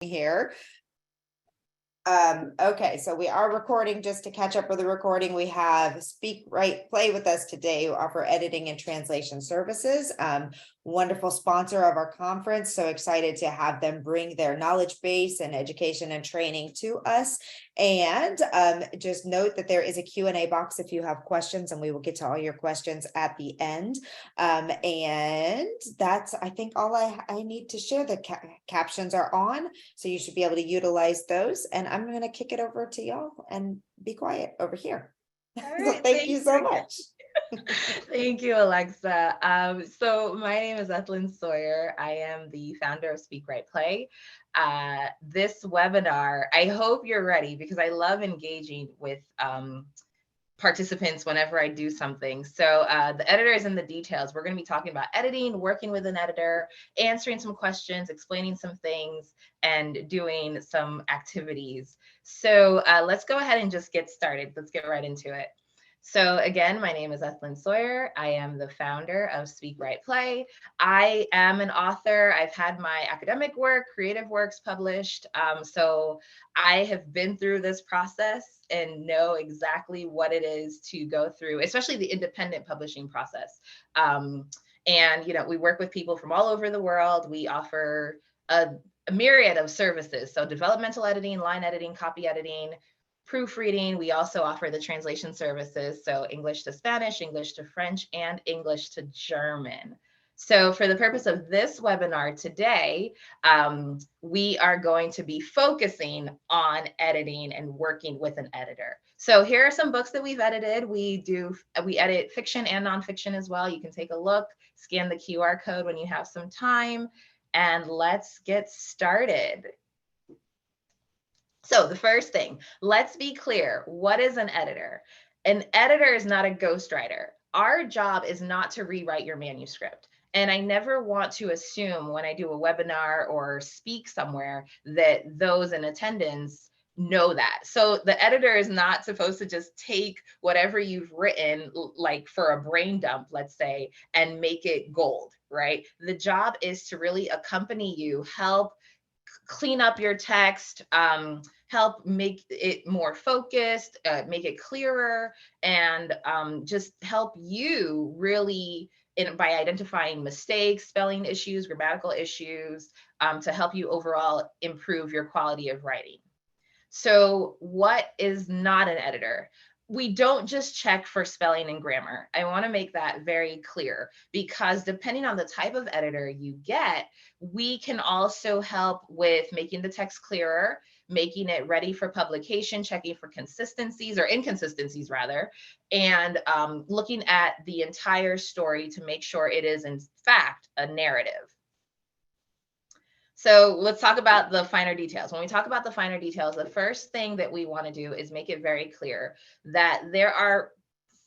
here. Okay, so we are recording. Just to catch up with the recording, we have Speak Write Play with us today, who offer editing and translation services. Wonderful sponsor of our conference. So excited to have them bring their knowledge base and education and training to us. And just note that there is a Q&A box if you have questions, and we will get to all your questions at the end. And that's, I think, all I need to share. The captions are on, so you should be able to utilize those. And I'm going to kick it over to y'all and be quiet over here. All So right, thank you so much. Thank you, Alexa. So my name is Ethleen Sawyerr. I am the founder of Speak Write Play. This webinar, I hope you're ready, because I love engaging with participants whenever I do something. So the editor is in the details. We're going to be talking about editing, working with an editor, answering some questions, explaining some things, and doing some activities. So let's go ahead and just get started. Let's get right into it. So again, my name is Ethleen Sawyerr. I am the founder of Speak Write Play. I am an author. I've had my academic work, creative works published. So I have been through this process and know exactly what it is to go through, especially the independent publishing process. And, we work with people from all over the world. We offer a myriad of services. So developmental editing, line editing, copy editing, proofreading. We also offer the translation services. So English to Spanish, English to French, and English to German. So for the purpose of this webinar today, we are going to be focusing on editing and working with an editor. So here are some books that we've edited. We edit fiction and nonfiction as well. You can take a look, scan the QR code when you have some time, and let's get started. So the first thing, let's be clear. What is an editor? An editor is not a ghostwriter. Our job is not to rewrite your manuscript. And I never want to assume when I do a webinar or speak somewhere that those in attendance know that. So the editor is not supposed to just take whatever you've written, like for a brain dump, let's say, and make it gold, right? The job is to really accompany you, help clean up your text, help make it more focused, make it clearer, and just help you really by identifying mistakes, spelling issues, grammatical issues, to help you overall improve your quality of writing. So what is not an editor? We don't just check for spelling and grammar. I want to make that very clear, because depending on the type of editor you get, we can also help with making the text clearer, making it ready for publication, checking for consistencies or inconsistencies rather, and looking at the entire story to make sure it is in fact a narrative. So let's talk about the finer details. When we talk about the finer details, the first thing that we want to do is make it very clear that there are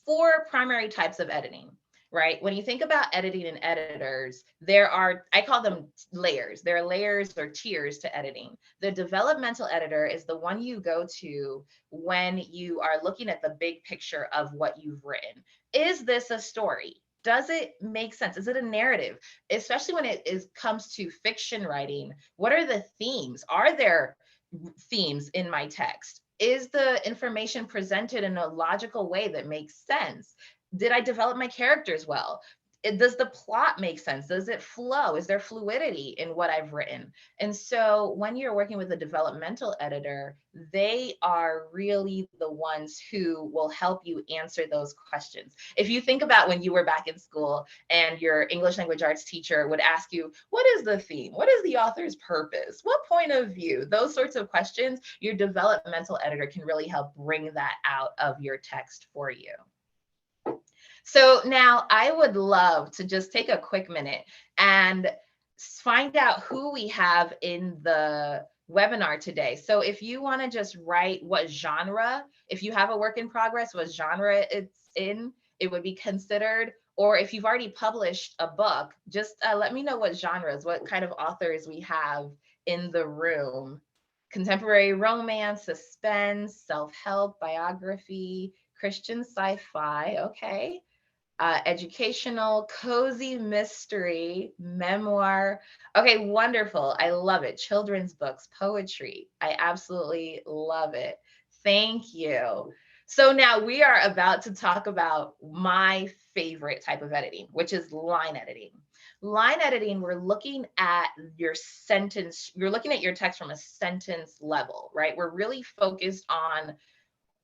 4 primary types of editing, right? When you think about editing and editors, there are, I call them layers. There are layers or tiers to editing. The developmental editor is the one you go to when you are looking at the big picture of what you've written. Is this a story? Does it make sense? Is it a narrative? Especially when it comes to fiction writing, what are the themes? Are there themes in my text? Is the information presented in a logical way that makes sense? Did I develop my characters well? Does the plot make sense? Does it flow? Is there fluidity in what I've written? And so when you're working with a developmental editor, they are really the ones who will help you answer those questions. If you think about when you were back in school and your English language arts teacher would ask you, what is the theme? What is the author's purpose? What point of view? Those sorts of questions, your developmental editor can really help bring that out of your text for you. So now I would love to just take a quick minute and find out who we have in the webinar today. So if you want to just write what genre, if you have a work in progress, what genre it's in, it would be considered. Or if you've already published a book, just let me know what genres, what kind of authors we have in the room. Contemporary romance, suspense, self-help, biography, Christian sci-fi. Okay. educational, cozy mystery, memoir. Okay, wonderful. I love it. Children's books, poetry. I absolutely love it. Thank you. So now we are about to talk about my favorite type of editing, which is line editing. Line editing, we're looking at your sentence, you're looking at your text from a sentence level, right? We're really focused on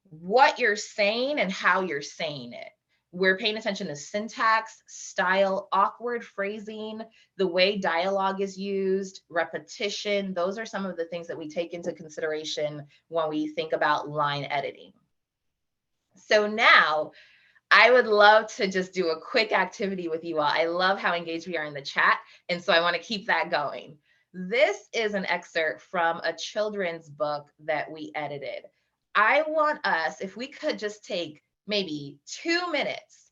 what you're saying and how you're saying it. We're paying attention to syntax, style, awkward phrasing, the way dialogue is used, repetition. Those are some of the things that we take into consideration when we think about line editing. So now I would love to just do a quick activity with you all. I love how engaged we are in the chat. And so I want to keep that going. This is an excerpt from a children's book that we edited. I want us, if we could just take maybe 2 minutes,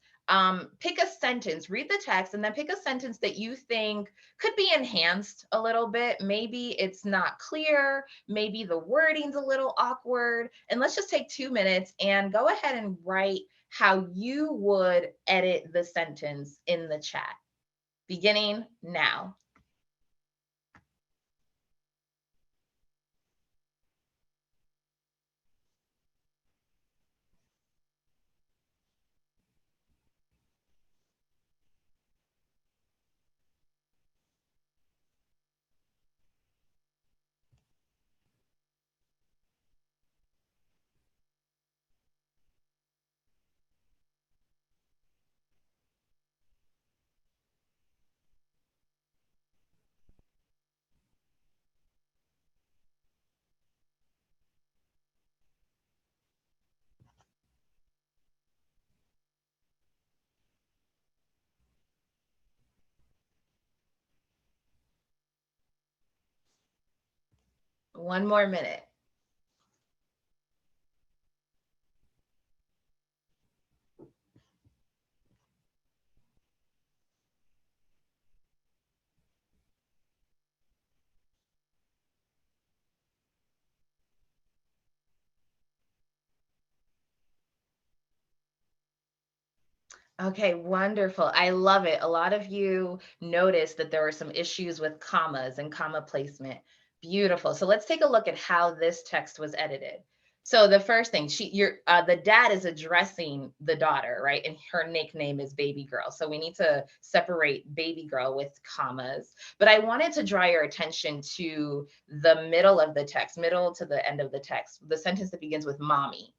pick a sentence, read the text, and then pick a sentence that you think could be enhanced a little bit. Maybe it's not clear, maybe the wording's a little awkward. And let's just take 2 minutes and go ahead and write how you would edit the sentence in the chat. Beginning now. One more minute. Okay, wonderful. I love it. A lot of you noticed that there were some issues with commas and comma placement. Beautiful. So let's take a look at how this text was edited. So the first thing, the dad is addressing the daughter, right? And her nickname is baby girl. So we need to separate baby girl with commas. But I wanted to draw your attention to the middle of the text, middle to the end of the text, the sentence that begins with mommy.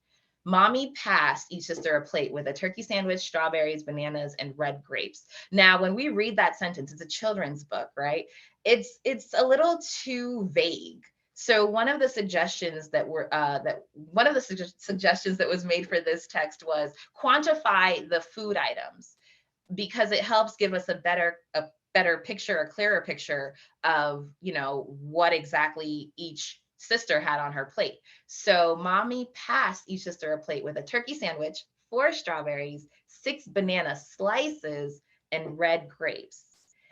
Mommy passed each sister a plate with a turkey sandwich, strawberries, bananas, and red grapes. Now, when we read that sentence, it's a children's book, right? It's a little too vague. So one of the suggestions that suggestions that was made for this text was quantify the food items, because it helps give us a better picture, a clearer picture of, what exactly each sister had on her plate. So mommy passed each sister a plate with a turkey sandwich, 4 strawberries, 6 banana slices, and red grapes.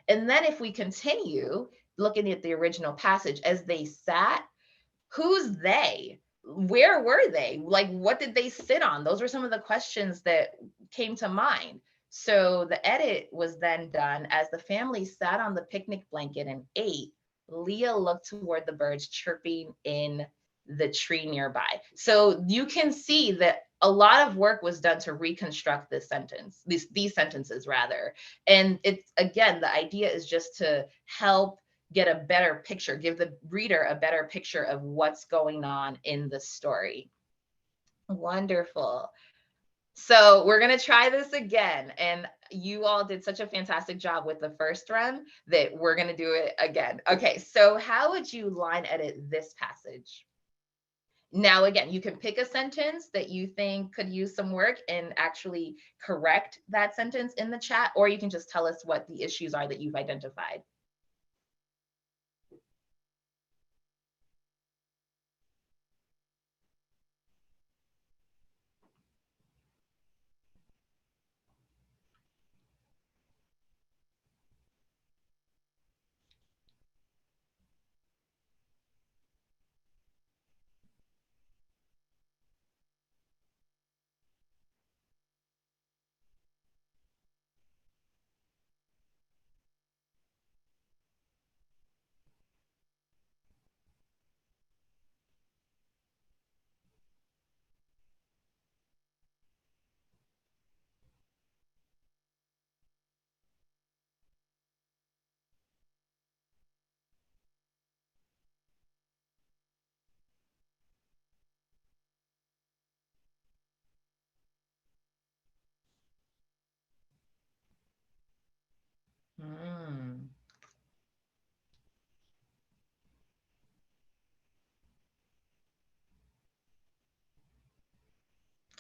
And then if we continue looking at the original passage, as they sat, who's they? Where were they? Like, what did they sit on? Those were some of the questions that came to mind. So the edit was then done as the family sat on the picnic blanket and ate. Leah looked toward the birds chirping in the tree nearby. So you can see that a lot of work was done to reconstruct this sentence, these sentences rather. And it's, again, the idea is just to help get a better picture, give the reader a better picture of what's going on in the story. Wonderful. So we're going to try this again. And you all did such a fantastic job with the first run that we're going to do it again. Okay, so how would you line edit this passage? Now, again, you can pick a sentence that you think could use some work and actually correct that sentence in the chat, or you can just tell us what the issues are that you've identified.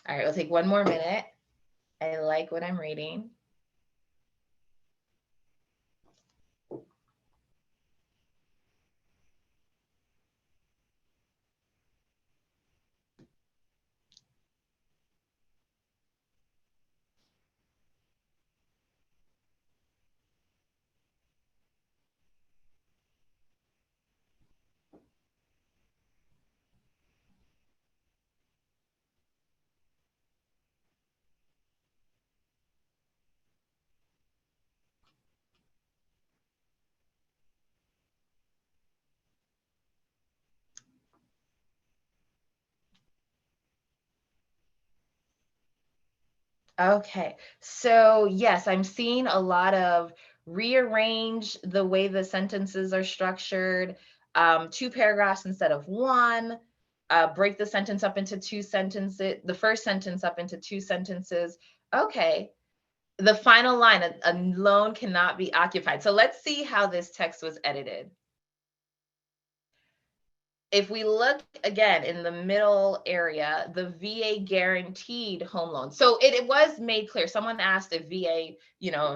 All right, we'll take one more minute. I like what I'm reading. Okay, so yes, I'm seeing a lot of rearrange the way the sentences are structured, two paragraphs instead of one, break the sentence up into two sentences, the first sentence up into two sentences. Okay, the final line, a loan cannot be occupied. So let's see how this text was edited. If we look again in the middle area, the VA guaranteed home loan. So it was made clear. Someone asked if VA,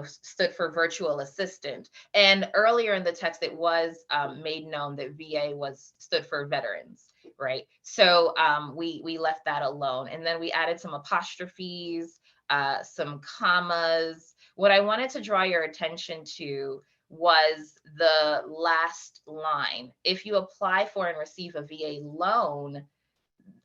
stood for virtual assistant. And earlier in the text, it was made known that VA stood for veterans, right? So we left that alone. And then we added some apostrophes, some commas. What I wanted to draw your attention to was the last line. If you apply for and receive a VA loan,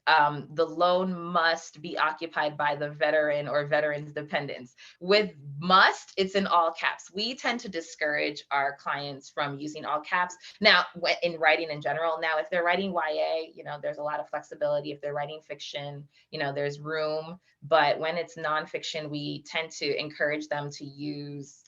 the loan must be occupied by the veteran or veteran's dependents. With must, it's in all caps. We tend to discourage our clients from using all caps. Now, in writing in general, now, if they're writing YA, there's a lot of flexibility. If they're writing fiction, there's room. But when it's nonfiction, we tend to encourage them to use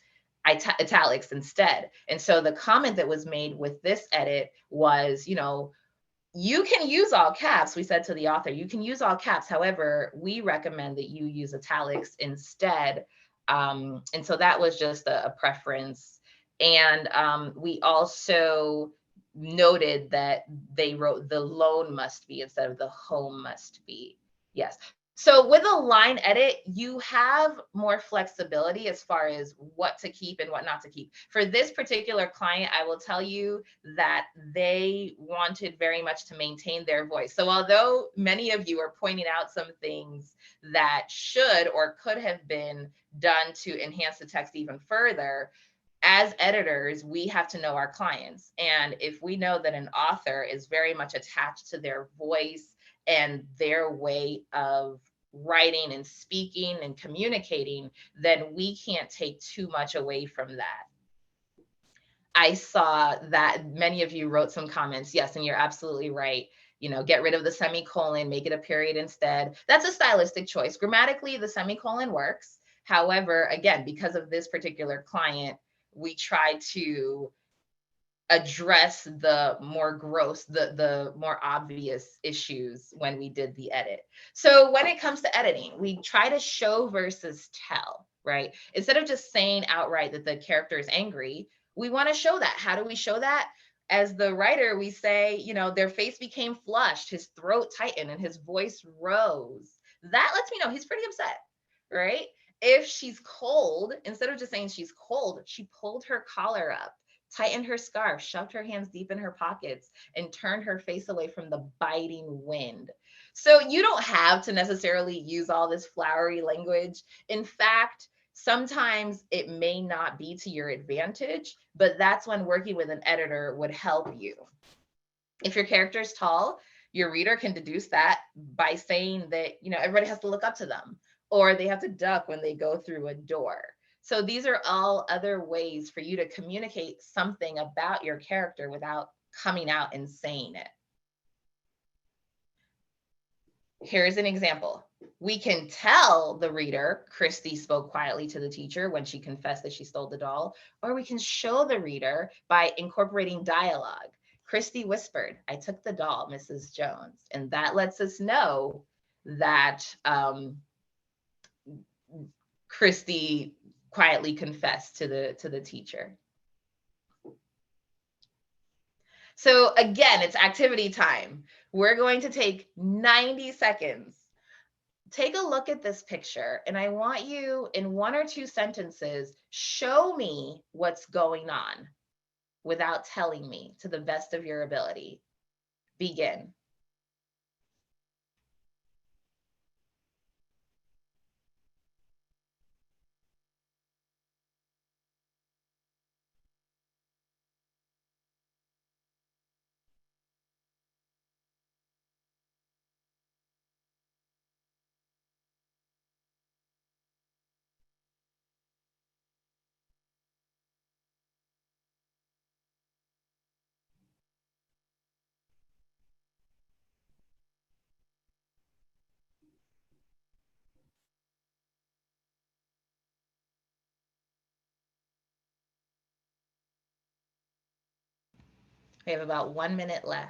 italics instead. And so the comment that was made with this edit was, you can use all caps. We said to the author, you can use all caps. However, we recommend that you use italics instead. And so that was just a preference. And we also noted that they wrote the loan must be instead of the home must be. Yes. So with a line edit, you have more flexibility as far as what to keep and what not to keep. For this particular client, I will tell you that they wanted very much to maintain their voice. So although many of you are pointing out some things that should or could have been done to enhance the text even further, as editors, we have to know our clients. And if we know that an author is very much attached to their voice and their way of writing and speaking and communicating, then we can't take too much away from that. I saw that many of you wrote some comments. Yes, and you're absolutely right. Get rid of the semicolon, make it a period instead. That's a stylistic choice. Grammatically, the semicolon works. However, again, because of this particular client, we try to address the more gross, the more obvious issues when we did the edit. So when it comes to editing, we try to show versus tell, right? Instead of just saying outright that the character is angry, we want to show that. How do we show that? As the writer, we say, their face became flushed, his throat tightened, and his voice rose. That lets me know he's pretty upset, right? If she's cold, instead of just saying she's cold, she pulled her collar up, tightened her scarf, shoved her hands deep in her pockets, and turned her face away from the biting wind. So you don't have to necessarily use all this flowery language. In fact, sometimes it may not be to your advantage, but that's when working with an editor would help you. If your character is tall, your reader can deduce that by saying that, everybody has to look up to them, or they have to duck when they go through a door. So these are all other ways for you to communicate something about your character without coming out and saying it. Here's an example. We can tell the reader, Christy spoke quietly to the teacher when she confessed that she stole the doll, or we can show the reader by incorporating dialogue. Christy whispered, "I took the doll, Mrs. Jones." And that lets us know that Christy quietly confessed to the teacher. So again, it's activity time. We're going to take 90 seconds take a look at this picture, and I want you in 1 or 2 sentences, show me what's going on without telling me to the best of your ability. Begin. We have about 1 minute left.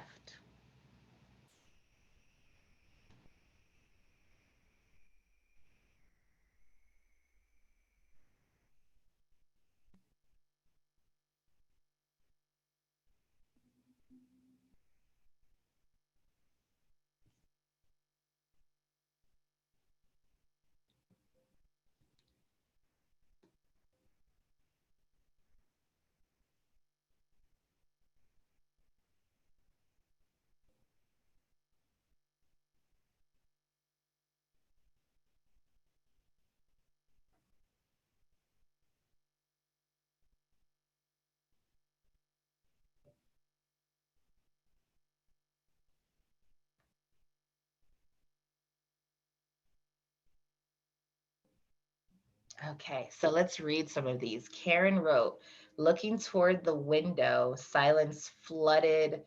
Okay, so let's read some of these. Karen wrote, looking toward the window, silence flooded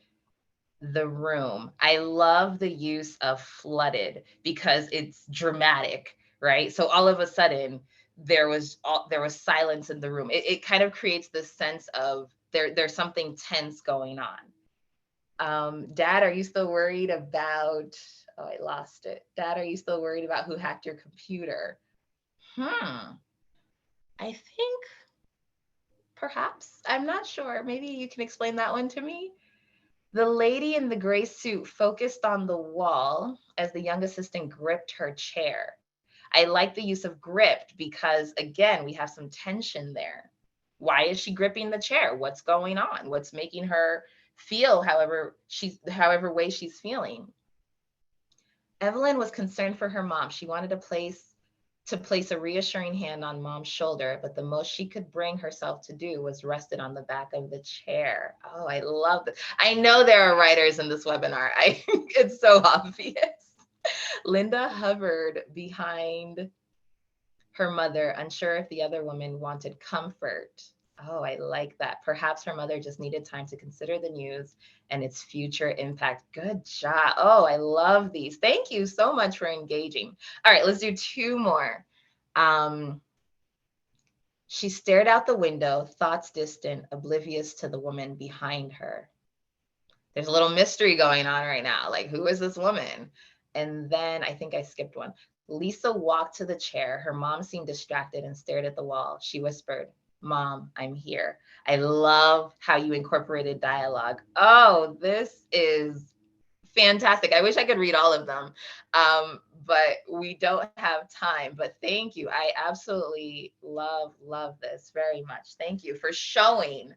the room. I love the use of flooded because it's dramatic, right? So all of a sudden there was silence in the room. It kind of creates this sense of there's something tense going on. Dad, are you still worried about, oh, I lost it. Dad, are you still worried about who hacked your computer? I think perhaps, I'm not sure. Maybe you can explain that one to me. The lady in the gray suit focused on the wall as the young assistant gripped her chair. I like the use of gripped because, again, we have some tension there. Why is she gripping the chair? What's going on? What's making her feel however way she's feeling? Evelyn was concerned for her mom. She wanted to place a reassuring hand on mom's shoulder, but the most she could bring herself to do was rested on the back of the chair. Oh, I love it. I know there are writers in this webinar. It's so obvious. Linda hovered behind her mother, unsure if the other woman wanted comfort. Oh, I like that. Perhaps her mother just needed time to consider the news and its future impact. Good job. Oh, I love these. Thank you so much for engaging. All right, let's do 2 more. She stared out the window, thoughts distant, oblivious to the woman behind her. There's a little mystery going on right now. Like, who is this woman? And then I think I skipped one. Lisa walked to the chair. Her mom seemed distracted and stared at the wall. She whispered, Mom, I'm here. I love how you incorporated dialogue. Oh, this is fantastic. I wish I could read all of them, but we don't have time. But thank you. I absolutely love this very much. Thank you for showing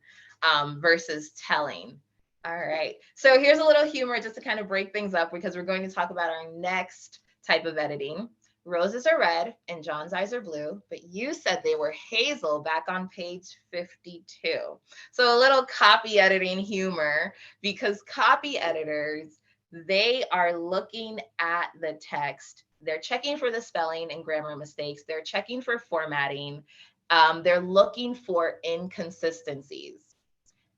versus telling. All right. So here's a little humor just to kind of break things up because we're going to talk about our next type of editing. Roses are red and John's eyes are blue, but you said they were hazel back on page 52. So a little copy editing humor because copy editors, they are looking at the text. They're checking for the spelling and grammar mistakes. They're checking for formatting. They're looking for inconsistencies.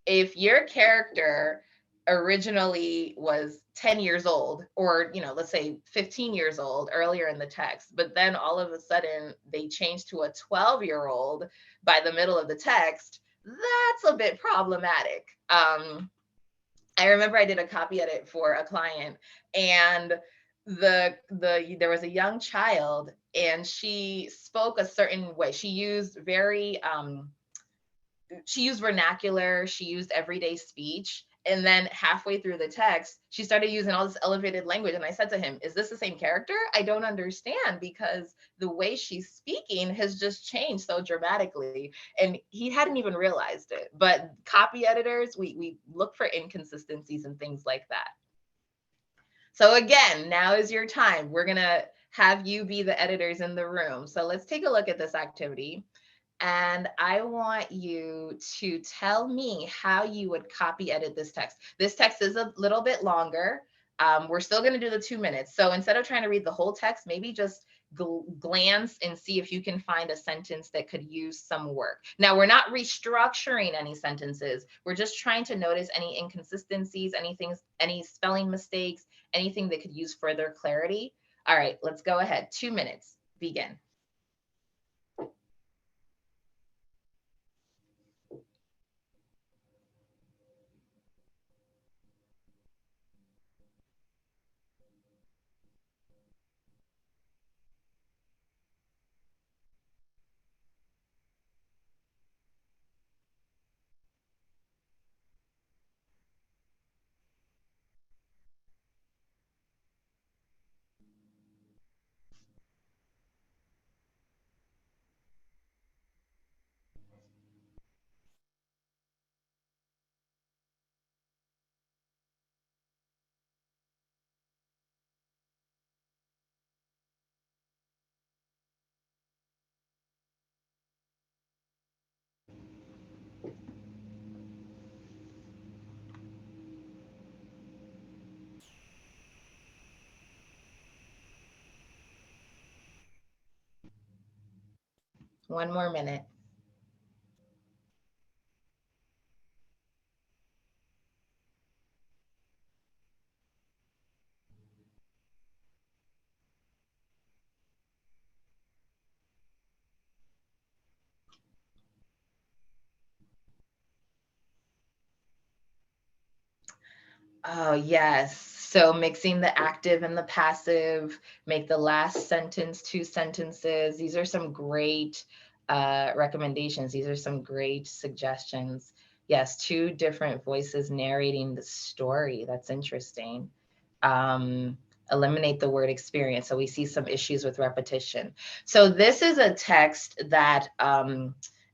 If your character originally was 10 years old or let's say 15 years old earlier in the text, but then all of a sudden they changed to a 12-year-old by the middle of the text, that's a bit problematic. I remember I did a copy edit for a client and there was a young child and she spoke a certain way. She used vernacular, she used everyday speech, And then halfway through the text, she started using all this elevated language. And I said to him, is this the same character? I don't understand, because the way she's speaking has just changed so dramatically. And he hadn't even realized it. But copy editors, we look for inconsistencies and things like that. So again, now is your time. We're going to have you be the editors in the room. So let's take a look at this activity. And I want you to tell me how you would copy edit this text. This text is a little bit longer. We're still going to do the 2 minutes. So instead of trying to read the whole text, maybe just glance and see if you can find a sentence that could use some work. Now, we're not restructuring any sentences. We're just trying to notice any inconsistencies, any spelling mistakes, anything that could use further clarity. All right, let's go ahead. 2 minutes, begin. One more minute. Oh, yes. So mixing the active and the passive, make the last sentence 2 sentences. These are some great recommendations. These are some great suggestions. Yes, 2 different voices narrating the story. That's interesting. Eliminate the word experience. So we see some issues with repetition. So this is a text that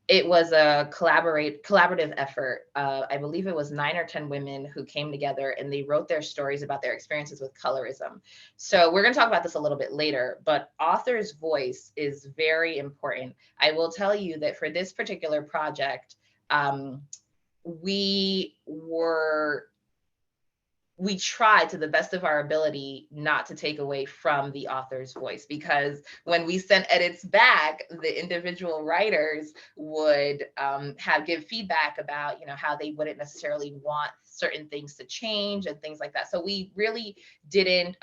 it was a collaborative effort. I believe it was 9 or 10 women who came together and they wrote their stories about their experiences with colorism. So we're going to talk about this a little bit later, but author's voice is very important. I will tell you that for this particular project, we tried to the best of our ability not to take away from the author's voice, because when we sent edits back, the individual writers would give feedback about, how they wouldn't necessarily want certain things to change and things like that. So we really didn't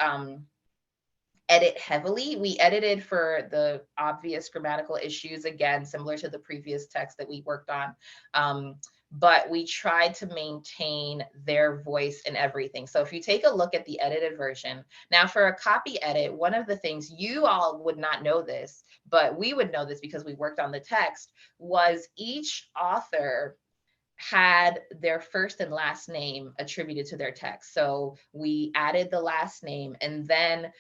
edit heavily. We edited for the obvious grammatical issues, again, similar to the previous text that we worked on. But we tried to maintain their voice in everything. So if you take a look at the edited version, now for a copy edit, one of the things, you all would not know this, but we would know this because we worked on the text, was each author had their first and last name attributed to their text. So we added the last name, and then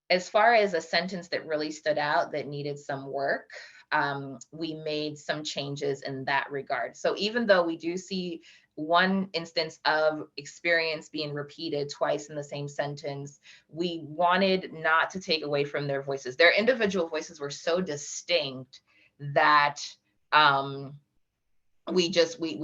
as far as a sentence that really stood out that needed some work, we made some changes in that regard. So even though we do see one instance of experience being repeated twice in the same sentence, we wanted not to take away from their voices. Their individual voices were so distinct that we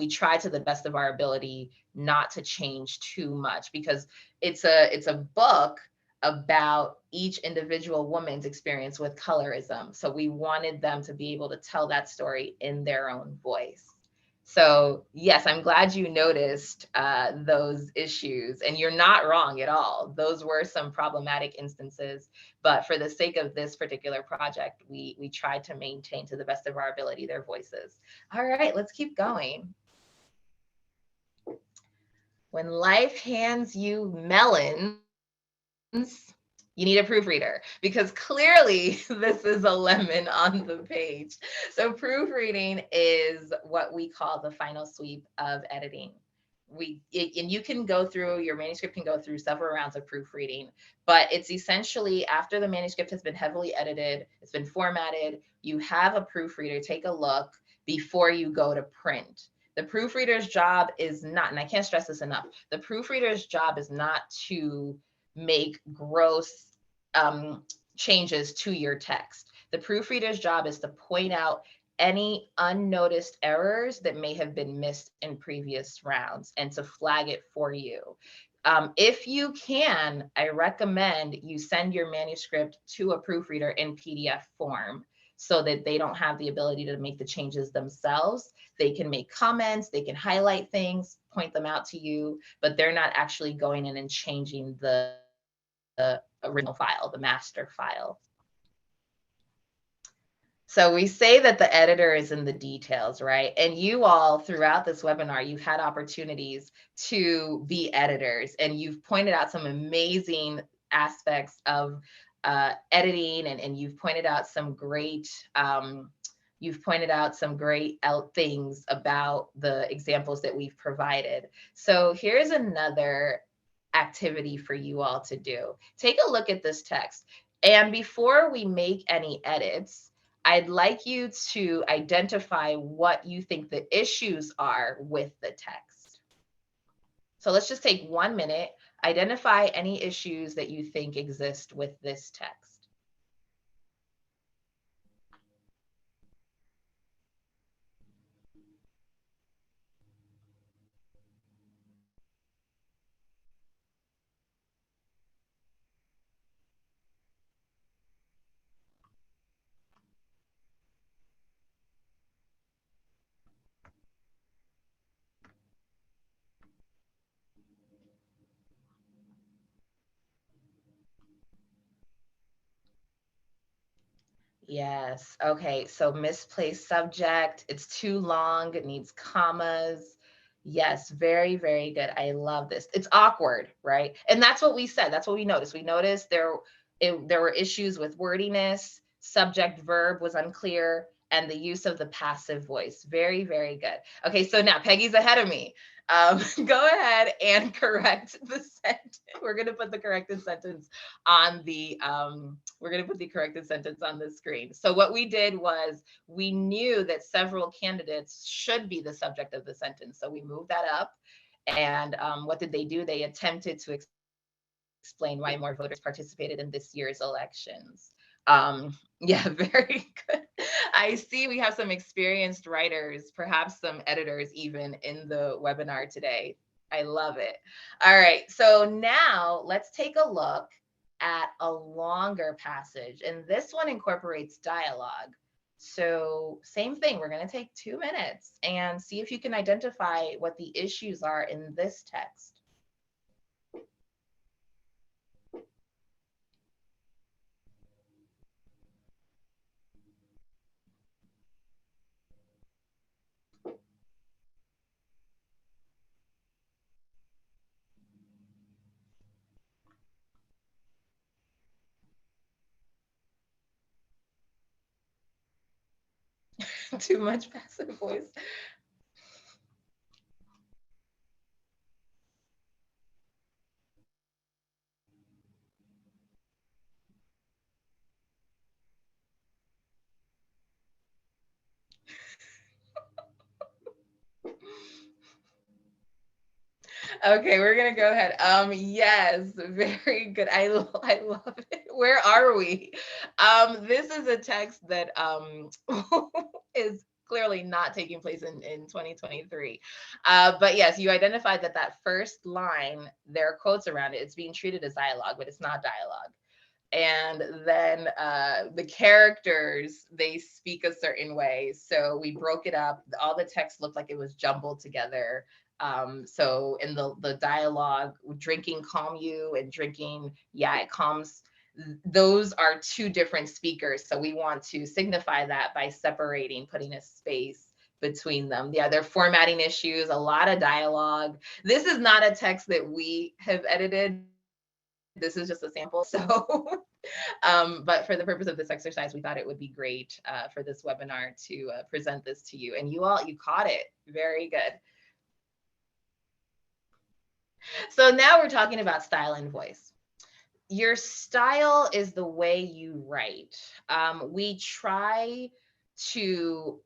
try to the best of our ability not to change too much, because it's a book about each individual woman's experience with colorism. So we wanted them to be able to tell that story in their own voice. So yes, I'm glad you noticed those issues, and you're not wrong at all. Those were some problematic instances, but for the sake of this particular project, we tried to maintain to the best of our ability their voices. All right, let's keep going. When life hands you melons, you need a proofreader, because clearly this is a lemon on the page. So proofreading is what we call the final sweep of editing. and you can go through, your manuscript can go through several rounds of proofreading, but it's essentially after the manuscript has been heavily edited, it's been formatted, you have a proofreader take a look before you go to print. The proofreader's job is not, and I can't stress this enough, the proofreader's job is not to make gross changes to your text. The proofreader's job is to point out any unnoticed errors that may have been missed in previous rounds and to flag it for you. If you can, I recommend you send your manuscript to a proofreader in PDF form so that they don't have the ability to make the changes themselves. They can make comments, they can highlight things, point them out to you, but they're not actually going in and changing the original file, the master file. So we say that the editor is in the details, right? And you all throughout this webinar, you've had opportunities to be editors, and you've pointed out some amazing aspects of editing, and you've pointed out some great things about the examples that we've provided. So here's another activity for you all to do. Take a look at this text. And before we make any edits, I'd like you to identify what you think the issues are with the text. So let's just take 1 minute, identify any issues that you think exist with this text. Yes. Okay. So misplaced subject. It's too long. It needs commas. Yes. Very, very good. I love this. It's awkward, right? And that's what we said. That's what we noticed. We noticed there were issues with wordiness, subject verb was unclear, and the use of the passive voice. Very, very good. Okay. So now Peggy's ahead of me. Go ahead and correct the sentence. We're going to put the corrected sentence on the screen. So what we did was we knew that several candidates should be the subject of the sentence. So we moved that up. And what did they do? They attempted to explain why more voters participated in this year's elections. Yeah, very good. I see we have some experienced writers, perhaps some editors even in the webinar today. I love it. All right, so now let's take a look at a longer passage, and this one incorporates dialogue. So same thing, we're going to take 2 minutes and see if you can identify what the issues are in this text. Too much passive voice. Okay, we're gonna go ahead. Yes, very good. I love it. Where are we? This is a text that is clearly not taking place in 2023. But yes, you identified that first line, there are quotes around it. It's being treated as dialogue, but it's not dialogue. And then the characters, they speak a certain way. So we broke it up. All the text looked like it was jumbled together. So in the dialogue, drinking calm you and drinking, yeah, it calms. Those are two different speakers. So we want to signify that by separating, putting a space between them. Yeah, they're formatting issues, a lot of dialogue. This is not a text that we have edited. This is just a sample. So, but for the purpose of this exercise, we thought it would be great for this webinar to present this to you. And you caught it. Very good. So now we're talking about style and voice. Your style is the way you write. We try to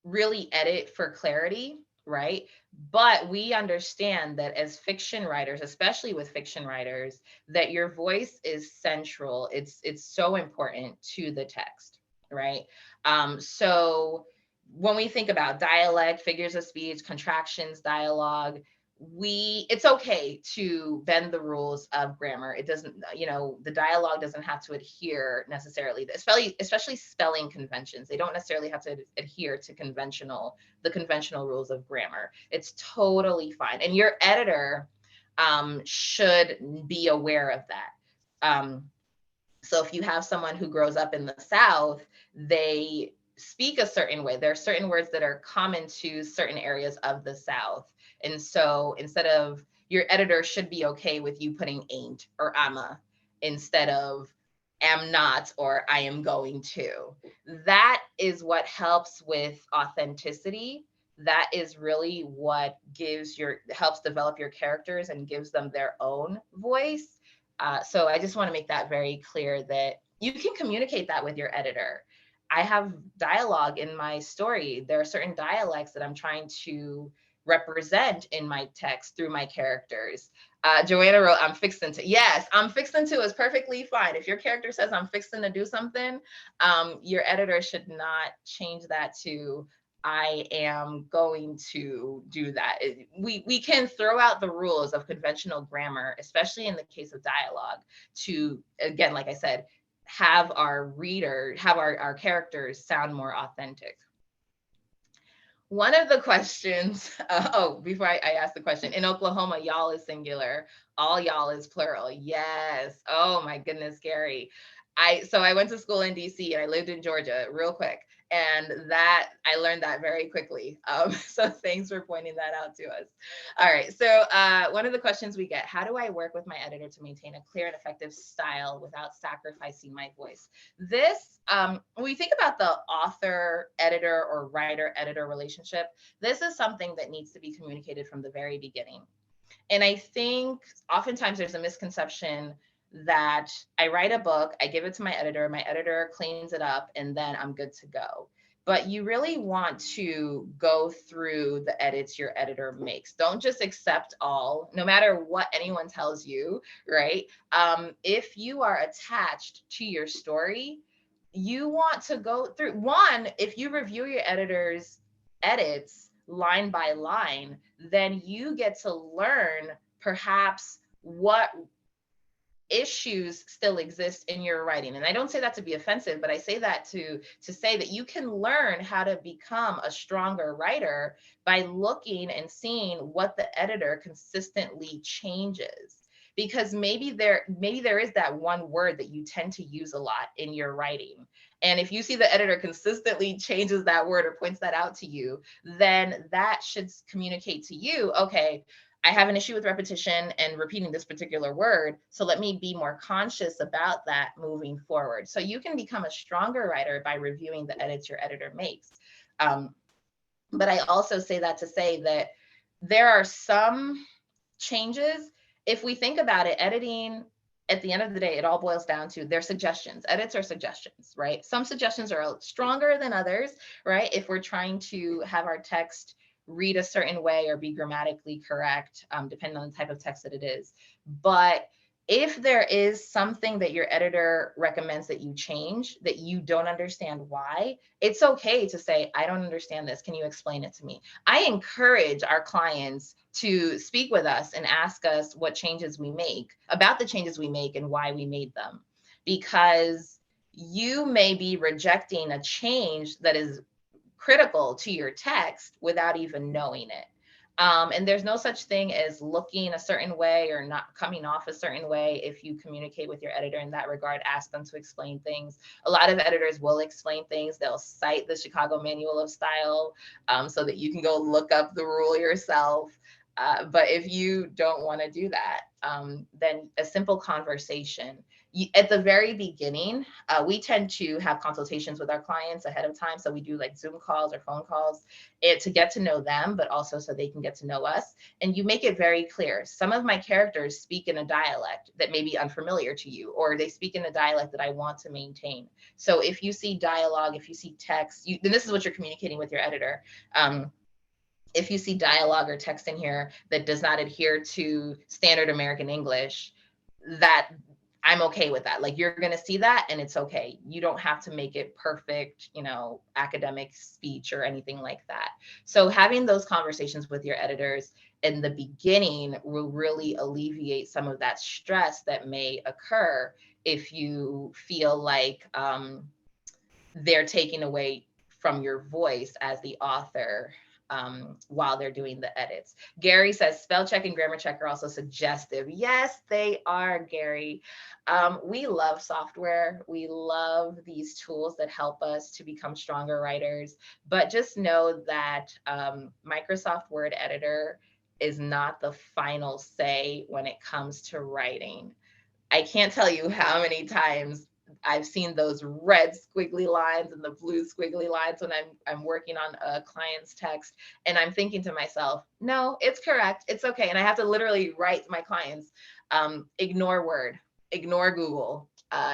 really edit for clarity, right? But we understand that as fiction writers, especially with fiction writers, that your voice is central. It's so important to the text, right? So when we think about dialect, figures of speech, contractions, dialogue, it's okay to bend the rules of grammar. It doesn't, the dialogue doesn't have to adhere necessarily, especially spelling conventions. They don't necessarily have to adhere to the conventional rules of grammar. It's totally fine, and your editor should be aware of that. So if you have someone who grows up in the South, they speak a certain way. There are certain words that are common to certain areas of the South. And so instead of, your editor should be okay with you putting ain't or ama instead of am not or I am going to. That is what helps with authenticity. That is really what helps develop your characters and gives them their own voice. So I just want to make that very clear that you can communicate that with your editor. I have dialogue in my story. There are certain dialects that I'm trying to represent in my text through my characters. Joanna wrote, I'm fixing to. Yes, I'm fixing to is perfectly fine. If your character says I'm fixing to do something, your editor should not change that to I am going to do that. We can throw out the rules of conventional grammar, especially in the case of dialogue, to, again, like I said, have our characters sound more authentic. One of the questions, before I ask the question, in Oklahoma, y'all is singular, all y'all is plural. Yes. Oh my goodness, Gary. So I went to school in DC and I lived in Georgia real quick. And that I learned that very quickly. So thanks for pointing that out to us. All right. So one of the questions we get, how do I work with my editor to maintain a clear and effective style without sacrificing my voice? This, when we think about the author, editor, or writer editor relationship, this is something that needs to be communicated from the very beginning. And I think oftentimes there's a misconception that I write a book, I give it to my editor cleans it up, and then I'm good to go. But you really want to go through the edits your editor makes. Don't just accept all, no matter what anyone tells you, right? If you are attached to your story, you want to go through one, if you review your editor's edits line by line, then you get to learn perhaps what issues still exist in your writing. And I don't say that to be offensive, but I say that to say that you can learn how to become a stronger writer by looking and seeing what the editor consistently changes. Because maybe there is that one word that you tend to use a lot in your writing. And if you see the editor consistently changes that word or points that out to you, then that should communicate to you, okay, I have an issue with repetition and repeating this particular word. So let me be more conscious about that moving forward. So you can become a stronger writer by reviewing the edits your editor makes. But I also say that to say that there are some changes. If we think about it, editing, at the end of the day, it all boils down to their suggestions. Edits are suggestions, right? Some suggestions are stronger than others, right? If we're trying to have our text read a certain way or be grammatically correct, depending on the type of text that it is. But if there is something that your editor recommends that you change, that you don't understand why, it's okay to say, I don't understand this. Can you explain it to me? I encourage our clients to speak with us and ask us what changes we make, about the changes we make and why we made them. Because you may be rejecting a change that is critical to your text without even knowing it. And there's no such thing as looking a certain way or not coming off a certain way. If you communicate with your editor in that regard, ask them to explain things. A lot of editors will explain things. They'll cite the Chicago Manual of Style so that you can go look up the rule yourself. But if you don't want to do that, then a simple conversation. At the very beginning, we tend to have consultations with our clients ahead of time. So we do like Zoom calls or phone calls to get to know them, but also so they can get to know us. And you make it very clear. Some of my characters speak in a dialect that may be unfamiliar to you, or they speak in a dialect that I want to maintain. So if you see dialogue, if you see text, then this is what you're communicating with your editor. If you see dialogue or text in here that does not adhere to standard American English, that I'm okay with that. Like, you're going to see that and it's okay. You don't have to make it perfect, academic speech or anything like that. So having those conversations with your editors in the beginning will really alleviate some of that stress that may occur if you feel like they're taking away from your voice as the author while they're doing the edits. Gary says spell check and grammar check are also suggestive. Yes, they are, Gary. We love software. We love these tools that help us to become stronger writers, but just know that Microsoft Word Editor is not the final say when it comes to writing. I can't tell you how many times I've seen those red squiggly lines and the blue squiggly lines when I'm working on a client's text, and I'm thinking to myself, no, it's correct, it's okay. And I have to literally write to my clients, ignore Word, ignore Google,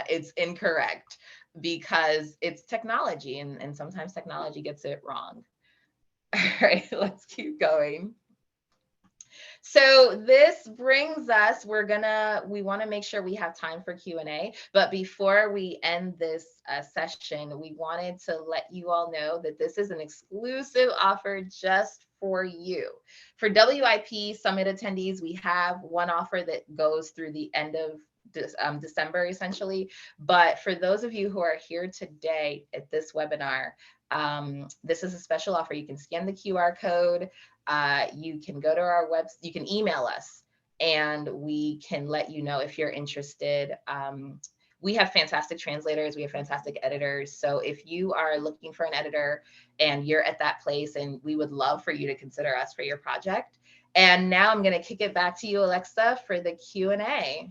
it's incorrect, because it's technology, and sometimes technology gets it wrong. All right, let's keep going. So this brings us, we want to make sure we have time for Q&A, but before we end this session, we wanted to let you all know that this is an exclusive offer just for you. For WIP Summit attendees, we have one offer that goes through the end of December, essentially. But for those of you who are here today at this webinar, this is a special offer. You can scan the QR code. You can go to our website, you can email us, and we can let you know if you're interested. We have fantastic translators, we have fantastic editors. So if you are looking for an editor and you're at that place, and we would love for you to consider us for your project. And now I'm going to kick it back to you, Alexa, for the Q&A.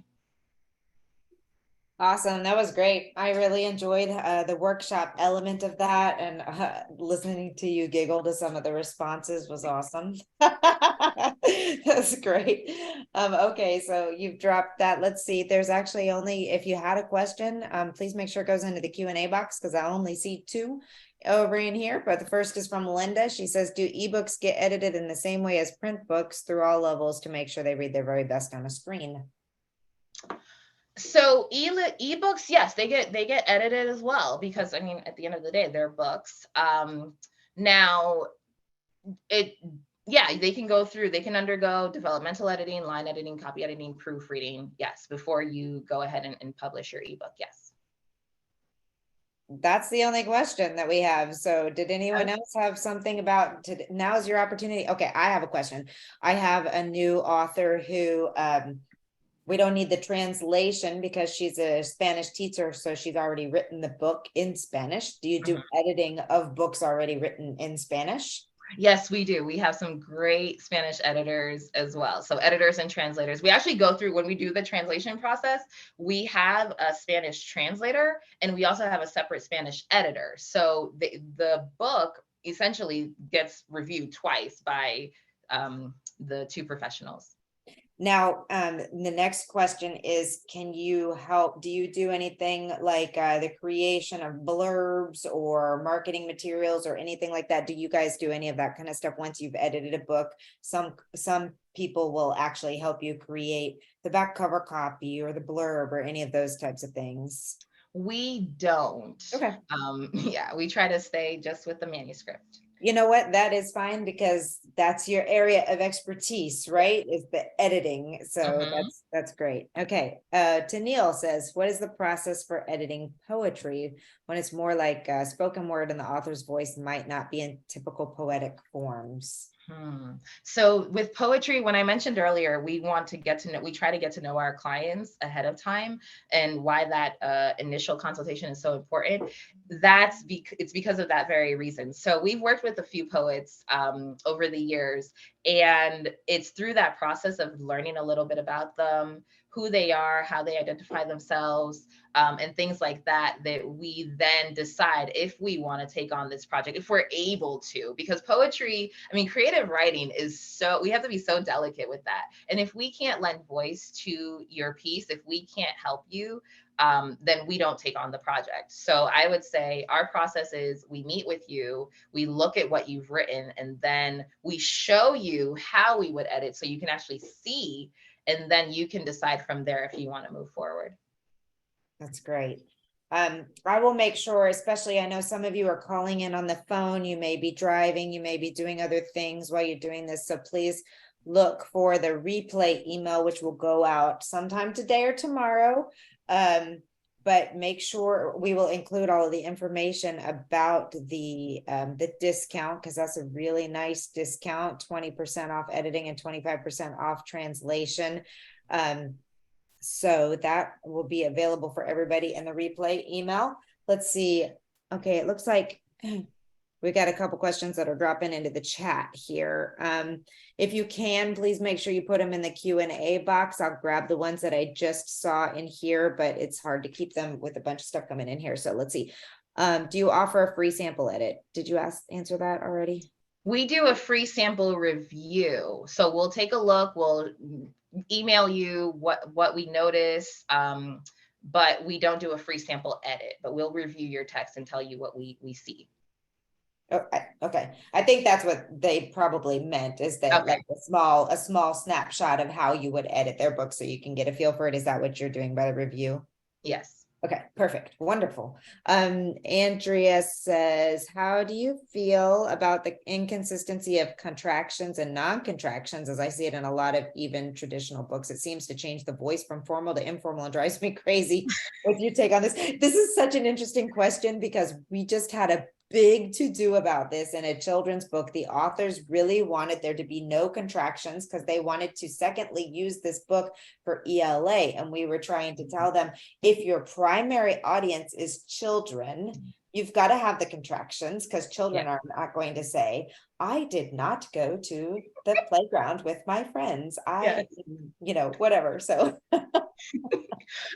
Awesome. That was great. I really enjoyed the workshop element of that, and listening to you giggle to some of the responses was awesome. That's great. Okay, so you've dropped that. Let's see. There's actually only, if you had a question, please make sure it goes into the Q&A box, because I only see 2 over in here. But the first is from Linda. She says, do ebooks get edited in the same way as print books through all levels to make sure they read their very best on a screen? So ebooks, yes, they get edited as well, because I mean, at the end of the day, they're books. Now they can go through, they can undergo developmental editing, line editing, copy editing, proofreading, yes, before you go ahead and publish your ebook. Yes. That's the only question that we have. So did anyone else have something about now is your opportunity? Okay, I have a question. I have a new author who we don't need the translation because she's a Spanish teacher, so she's already written the book in Spanish. Do you do editing of books already written in Spanish? Yes, we do. We have some great Spanish editors as well. So editors and translators. We actually go through, when we do the translation process, we have a Spanish translator, and we also have a separate Spanish editor. So the book essentially gets reviewed twice by the 2 professionals. Now, the next question is, can you help? Do you do anything like the creation of blurbs or marketing materials or anything like that? Do you guys do any of that kind of stuff once you've edited a book? Some people will actually help you create the back cover copy or the blurb or any of those types of things. We don't. Okay. Yeah, we try to stay just with the manuscript. You know what? That is fine, because that's your area of expertise, right? Is the editing. So that's great. Okay. Tennille says, what is the process for editing poetry when it's more like spoken word and the author's voice might not be in typical poetic forms? So with poetry, when I mentioned earlier, we try to get to know our clients ahead of time, and why that initial consultation is so important. It's because of that very reason. So we've worked with a few poets over the years, and it's through that process of learning a little bit about them, who they are, how they identify themselves, and things like that, that we then decide if we want to take on this project, if we're able to, because poetry, I mean, creative writing we have to be so delicate with that. And if we can't lend voice to your piece, if we can't help you, then we don't take on the project. So I would say our process is we meet with you, we look at what you've written, and then we show you how we would edit so you can actually see, and then you can decide from there if you want to move forward. That's great. I will make sure, especially, I know some of you are calling in on the phone, you may be driving, you may be doing other things while you're doing this. So please look for the replay email, which will go out sometime today or tomorrow. But make sure we will include all of the information about the discount, because that's a really nice discount, 20% off editing and 25% off translation. So that will be available for everybody in the replay email. Let's see. Okay, it looks like we got a couple questions that are dropping into the chat here. If you can, please make sure you put them in the Q&A box. I'll grab the ones that I just saw in here, but it's hard to keep them with a bunch of stuff coming in here. So let's see. Do you offer a free sample edit? Did you answer that already? We do a free sample review. So we'll take a look, we'll email you what we notice, but we don't do a free sample edit, but we'll review your text and tell you what we see. Okay. I think that's what they probably meant, is that like a small snapshot of how you would edit their book so you can get a feel for it. Is that what you're doing by the review? Yes. Okay, perfect. Wonderful. Andrea says, how do you feel about the inconsistency of contractions and non-contractions, as I see it in a lot of even traditional books? It seems to change the voice from formal to informal and drives me crazy. What's your take on this? This is such an interesting question, because we just had a big to-do about this in a children's book. The authors really wanted there to be no contractions because they wanted to, secondly, use this book for ELA. And we were trying to tell them, if your primary audience is children, you've got to have the contractions, because children are not going to say, I did not go to the playground with my friends. Whatever. So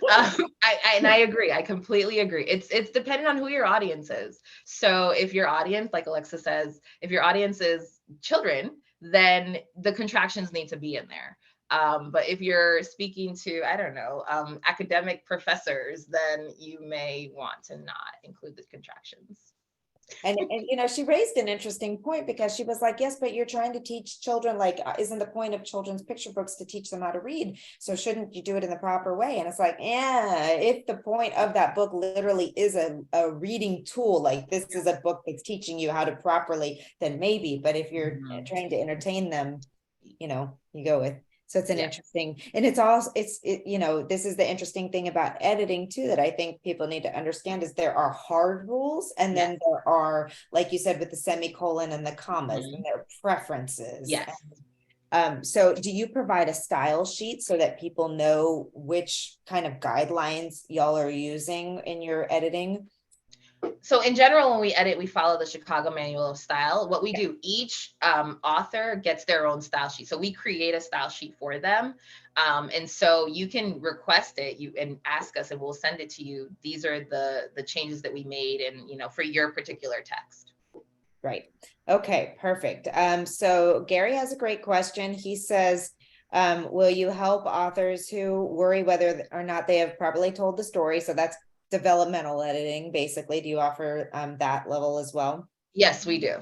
I agree. I completely agree. It's dependent on who your audience is. So if your audience, like Alexa says, if your audience is children, then the contractions need to be in there. But if you're speaking to, I don't know, academic professors, then you may want to not include the contractions. And she raised an interesting point, because she was like, yes, but you're trying to teach children, like, isn't the point of children's picture books to teach them how to read? So shouldn't you do it in the proper way? And it's like, yeah, if the point of that book literally is a reading tool, like this is a book that's teaching you how to properly, then maybe. But if you're trying to entertain them, you go with. So it's an interesting, and it's also, this is the interesting thing about editing too, that I think people need to understand, is there are hard rules. And then there are, like you said, with the semicolon and the commas, and their preferences. Yes. So do you provide a style sheet so that people know which kind of guidelines y'all are using in your editing? So in general, when we edit, we follow the Chicago Manual of Style. What we do, each author gets their own style sheet. So we create a style sheet for them. And so you can request it and ask us, and we'll send it to you. These are the changes that we made, and for your particular text. Right. Okay, perfect. So Gary has a great question. He says, will you help authors who worry whether or not they have properly told the story? So that's developmental editing, basically. Do you offer that level as well? Yes, we do.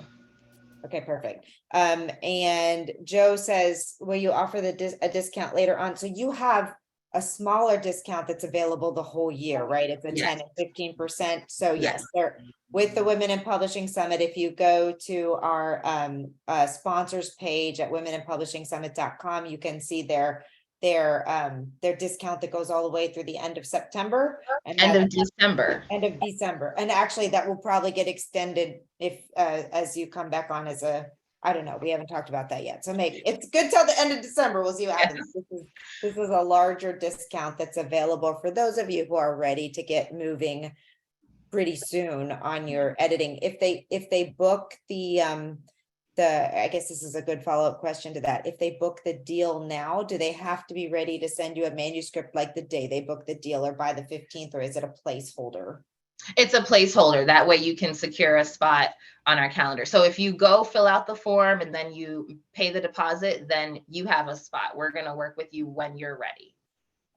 Okay, perfect. And Joe says, will you offer a discount later on? So you have a smaller discount that's available the whole year, right? It's a 10 and 15%. So yes, with the Women in Publishing Summit, if you go to our sponsors page at womeninpublishingsummit.com, you can see their discount that goes all the way through the end of September and end of December. And actually that will probably get extended if as you come back on as I don't know. We haven't talked about that yet. So maybe it's good till the end of December. We'll see what happens. This is a larger discount that's available for those of you who are ready to get moving pretty soon on your editing. If they book I guess this is a good follow-up question to that. If they book the deal now, do they have to be ready to send you a manuscript like the day they book the deal or by the 15th, or is it a placeholder? It's a placeholder. That way you can secure a spot on our calendar. So if you go fill out the form and then you pay the deposit, then you have a spot. We're going to work with you when you're ready.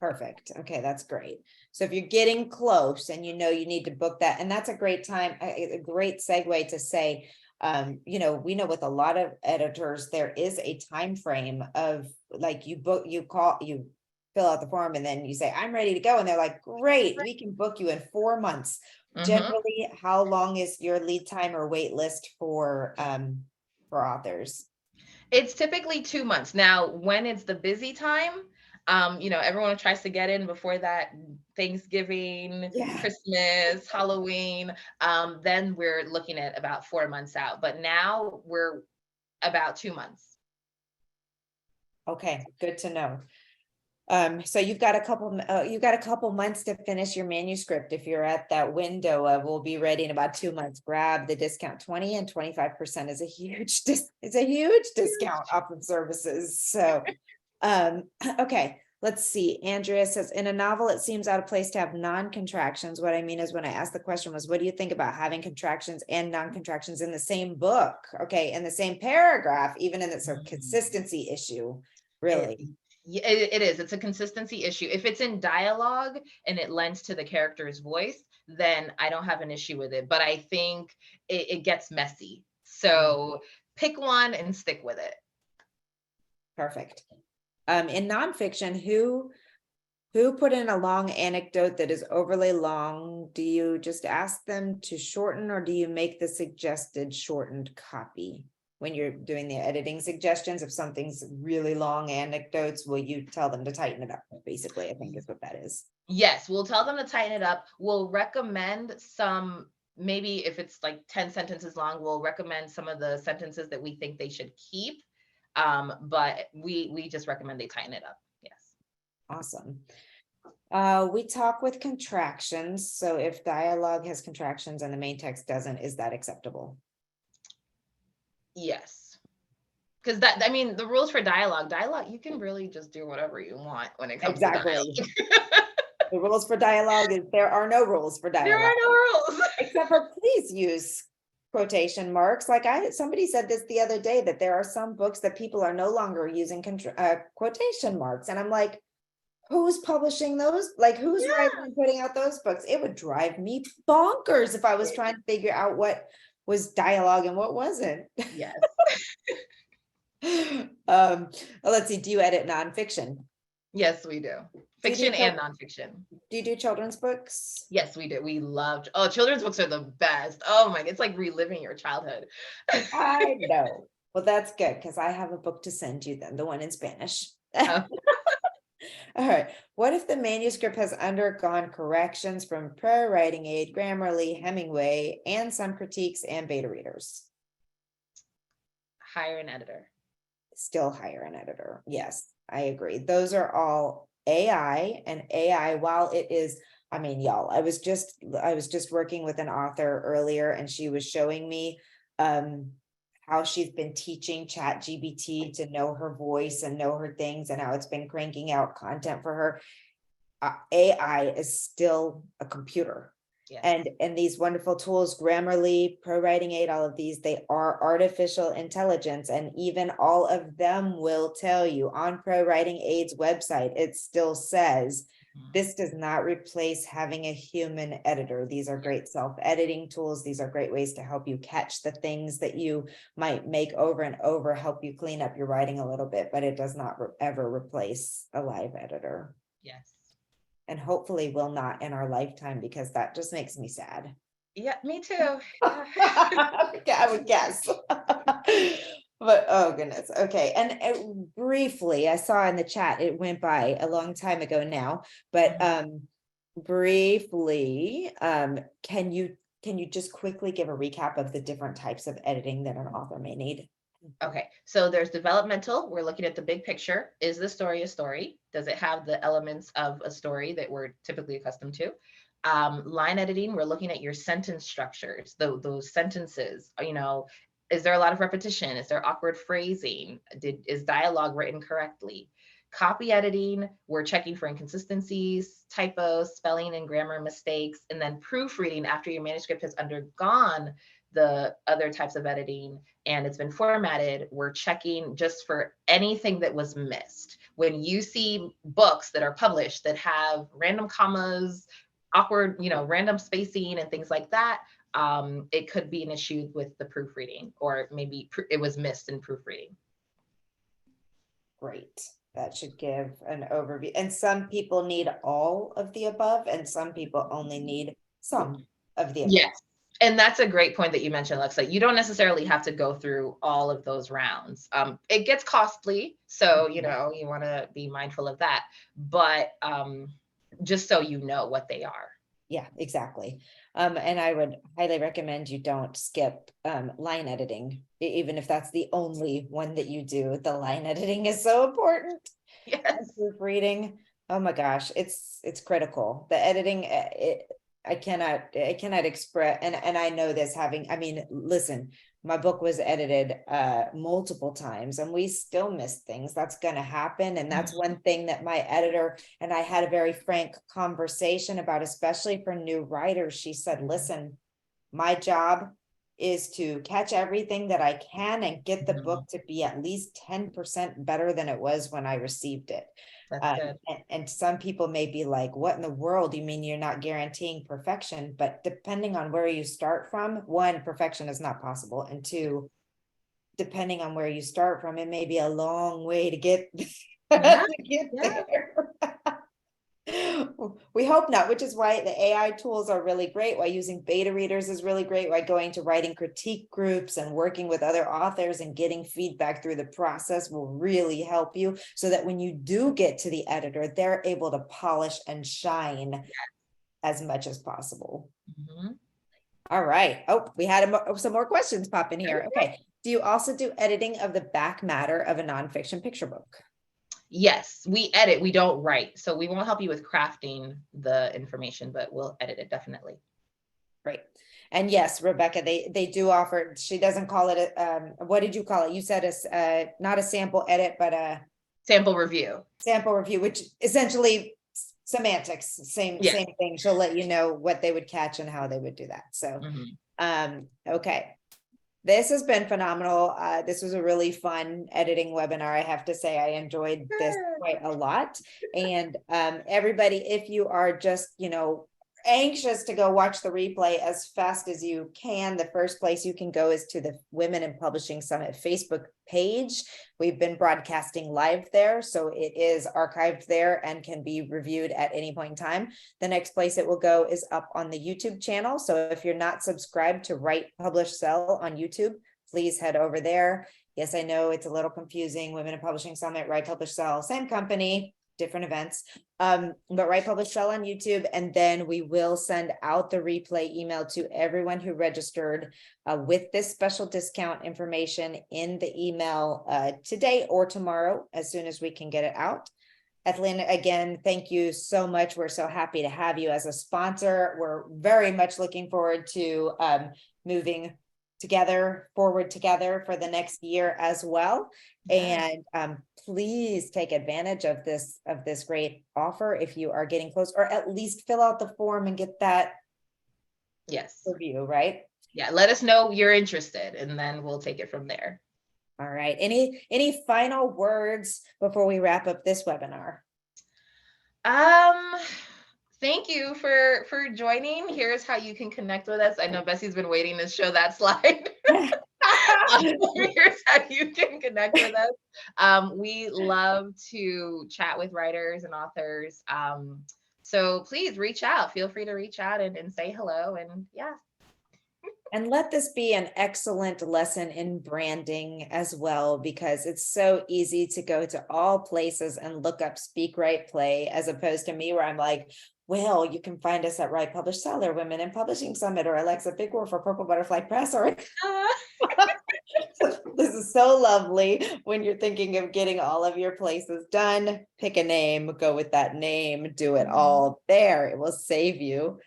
Perfect. Okay, that's great. So if you're getting close and you know you need to book that, and that's a great time, a great segue to say, we know with a lot of editors, there is a time frame of like you fill out the form and then you say, I'm ready to go. And they're like, great, we can book you in 4 months. Generally, how long is your lead time or wait list for authors? It's typically 2 months. Now, when it's the busy time, everyone tries to get in before that Thanksgiving, Christmas, Halloween. Then we're looking at about 4 months out. But now we're about 2 months. Okay, good to know. So you've got a couple months to finish your manuscript. If you're at that window of we'll be ready in about 2 months, grab the discount. 20 and 25% is a huge discount off of services. So okay, let's see. Andrea says, in a novel, it seems out of place to have non-contractions. What I mean is when I asked the question was, what do you think about having contractions and non-contractions in the same book? Okay, in the same paragraph, even in it's a consistency issue, really. It is. It's a consistency issue. If it's in dialogue and it lends to the character's voice, then I don't have an issue with it. But I think it gets messy. So pick one and stick with it. Perfect. In nonfiction, who put in a long anecdote that is overly long? Do you just ask them to shorten, or do you make the suggested shortened copy? When you're doing the editing suggestions, if something's really long anecdotes, will you tell them to tighten it up? Basically, I think is what that is. Yes, we'll tell them to tighten it up. We'll recommend some, maybe if it's like 10 sentences long, we'll recommend some of the sentences that we think they should keep. But we just recommend they tighten it up. Yes. Awesome. We talk with contractions. So if dialogue has contractions and the main text doesn't, is that acceptable? Yes. Because the rules for dialogue, you can really just do whatever you want when it comes to dialogue. The rules for dialogue is there are no rules for dialogue. There are no rules. Except for please use quotation marks. Like somebody said this the other day, that there are some books that people are no longer using quotation marks. And I'm like, who's publishing those? Like who's writing and putting out those books? It would drive me bonkers if I was trying to figure out what was dialogue and what wasn't. Yes. Let's see. Do you edit nonfiction? Yes, we do. Fiction and nonfiction. Do you do children's books? Yes, we do. We love, children's books are the best. Oh my, it's like reliving your childhood. I know. Well, that's good because I have a book to send you then, the one in Spanish. All right. What if the manuscript has undergone corrections from Pro Writing Aid, Grammarly, Hemingway, and some critiques and beta readers? Hire an editor. Still hire an editor. Yes, I agree. Those are all AI, and AI, while it is, I mean, y'all, I was just working with an author earlier, and she was showing me how she's been teaching ChatGPT to know her voice and know her things, and how it's been cranking out content for her. AI is still a computer. Yes. And these wonderful tools, Grammarly, Pro Writing Aid, all of these, they are artificial intelligence. And even all of them will tell you on Pro Writing Aid's website, it still says, this does not replace having a human editor. These are great self-editing tools. These are great ways to help you catch the things that you might make over and over, help you clean up your writing a little bit, but it does not ever replace a live editor. Yes. And hopefully will not in our lifetime, because that just makes me sad. Yeah, me too. I would guess. But oh goodness. Okay. And briefly, I saw in the chat, it went by a long time ago now, but briefly, can you just quickly give a recap of the different types of editing that an author may need? Okay, so there's developmental. We're looking at the big picture. Is the story a story? Does it have the elements of a story that we're typically accustomed to? Line editing, we're looking at your sentence structures, those sentences, is there a lot of repetition? Is there awkward phrasing? Is dialogue written correctly? Copy editing, we're checking for inconsistencies, typos, spelling and grammar mistakes, and then proofreading after your manuscript has undergone the other types of editing and it's been formatted, we're checking just for anything that was missed. When you see books that are published that have random commas, awkward, random spacing and things like that, it could be an issue with the proofreading, or maybe it was missed in proofreading. Great. That should give an overview. And some people need all of the above, and some people only need some of the above. Yes. And that's a great point that you mentioned, Alexa. You don't necessarily have to go through all of those rounds. It gets costly, so you want to be mindful of that. But just so you know what they are. Yeah, exactly. And I would highly recommend you don't skip line editing, even if that's the only one that you do. The line editing is so important. Yes. Proofreading. Oh my gosh, it's critical. The editing, I cannot express, and I know this listen, my book was edited multiple times and we still miss things. That's going to happen. And that's one thing that my editor and I had a very frank conversation about, especially for new writers. She said, listen, my job is to catch everything that I can and get the book to be at least 10% better than it was when I received it. That's good. And some people may be like, what in the world? You mean you're not guaranteeing perfection? But depending on where you start from, one, perfection is not possible. And two, depending on where you start from, it may be a long way to get, Yeah, to get there. We hope not, which is why the AI tools are really great, why using beta readers is really great, why going to writing critique groups and working with other authors and getting feedback through the process will really help you, so that when you do get to the editor, they're able to polish and shine as much as possible. All right. Oh, we had some more questions pop in here. Okay. Do you also do editing of the back matter of a nonfiction picture book? Yes, we edit, we don't write. So we won't help you with crafting the information, but we'll edit it definitely. Great. And yes, Rebecca, they do offer, she doesn't call it, what did you call it? You said not a sample edit, but a sample review, which essentially semantics, same thing. She'll let you know what they would catch and how they would do that. So, okay. This has been phenomenal. This was a really fun editing webinar. I have to say, I enjoyed this quite a lot. And everybody, if you are just, anxious to go watch the replay as fast as you can, the first place you can go is to the Women in Publishing Summit Facebook page. We've been broadcasting live there, so it is archived there and can be reviewed at any point in time. The next place it will go is up on the YouTube channel. So if you're not subscribed to Write, Publish, Sell on YouTube, please head over there. Yes, I know it's a little confusing. Women in Publishing Summit, Write, Publish, Sell, same company, different events, but Write, Publish, Sell on YouTube. And then we will send out the replay email to everyone who registered with this special discount information in the email today or tomorrow, as soon as we can get it out. Ethleen, again, thank you so much. We're so happy to have you as a sponsor. We're very much looking forward to moving forward together for the next year as well. And please take advantage of this great offer if you are getting close, or at least fill out the form and get that review, right? Yeah, let us know you're interested and then we'll take it from there. All right. Any final words before we wrap up this webinar? Thank you for joining. Here's how you can connect with us. I know Bessie's been waiting to show that slide. Here's how you can connect with us. We love to chat with writers and authors. So please reach out. Feel free to reach out and say hello. And and let this be an excellent lesson in branding as well, because it's so easy to go to all places and look up Speak, Write, Play, as opposed to me, where I'm like, well, you can find us at Write, Publish, Sell, or Women in Publishing Summit, or Alexa Bigwolf, or Purple Butterfly Press, or This is so lovely when you're thinking of getting all of your places done. Pick a name, go with that name, do it all there. It will save you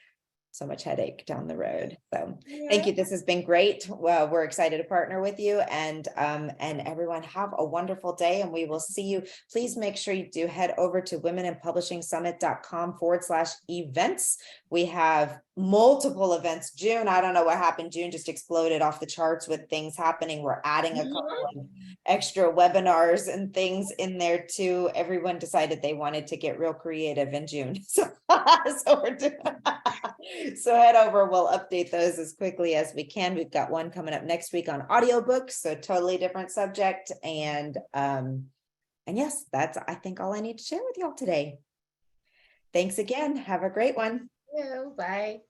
so much headache down the road. So thank you. This has been great. Well, we're excited to partner with you, and everyone have a wonderful day, and we will see you. Please make sure you do head over to womeninpublishingsummit.com/events. We have multiple events. June, I don't know what happened. June just exploded off the charts with things happening. We're adding a couple of extra webinars and things in there too. Everyone decided they wanted to get real creative in June. So, we're doing so head over, we'll update those as quickly as we can. We've got one coming up next week on audiobooks, so totally different subject. And yes, that's, I think, all I need to share with y'all today. Thanks again. Have a great one. Bye.